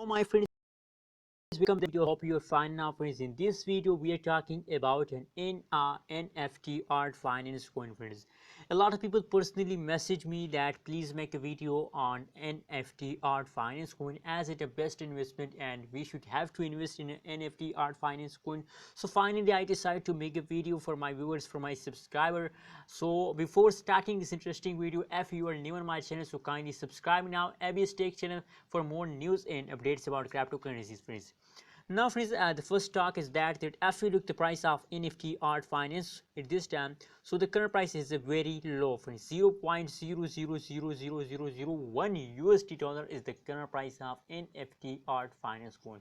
My friends, welcome to the video. Hope you're fine now, friends. In this video we are talking about an NFT art finance coin, friends. A lot of people personally message me that please make a video on NFT art finance coin as it a best investment and we should have to invest in an NFT art finance coin. So finally I decided to make a video for my viewers, for my subscriber. So before starting this interesting video, if you are new on my channel, so kindly subscribe now, ABS Tech channel, for more news and updates about cryptocurrencies, friends. Now friends, the first talk is that if you look the price of NFT art finance at this time, so the current price is very low, friends. 0.00000001 USD dollar is the current price of NFT art finance coin.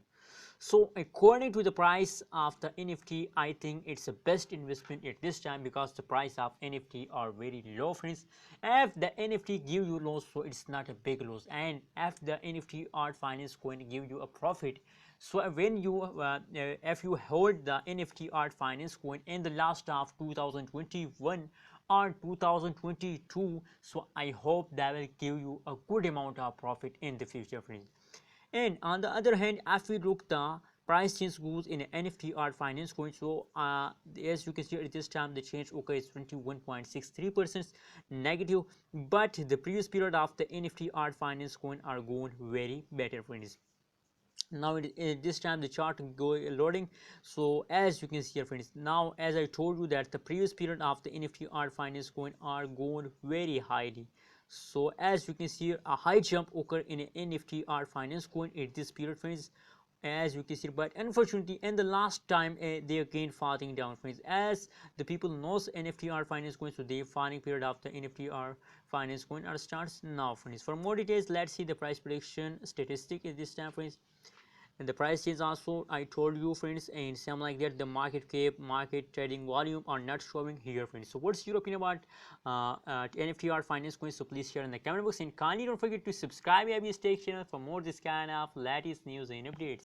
So according to the price of the NFT, I think it's the best investment at this time because the price of NFT are very low, friends. If the NFT give you loss, so it's not a big loss, and if the NFT art finance coin give you a profit, so when you if you hold the NFT art finance coin in the last of 2021 or 2022, so I hope that will give you a good amount of profit in the future, friends. And on the other hand, if we look the price change goes in NFT art finance coin, so as you can see at this time the change is 21.63% negative, but the previous period of the NFT art finance coin are going very better, friends. Now this time the chart go loading. So as you can see here, friends, now as I told you that the previous period of the NFT art finance coin are going very highly. So as you can see, a high jump occurred in NFT art finance coin at this period, friends, as you can see. But unfortunately in the last time they again falling down, friends, as the people knows NFT art finance coin, so the falling period of the NFT art finance coin are starts now, friends. For more details, let's see the price prediction statistic at this time, friends. And the price is also I told you, friends, and same like that the market cap, market trading volume are not showing here, friends. So what's your opinion about NFT art finance coins? So please share in the comment box, and kindly don't forget to subscribe ABS Tech channel for more this kind of latest news and updates.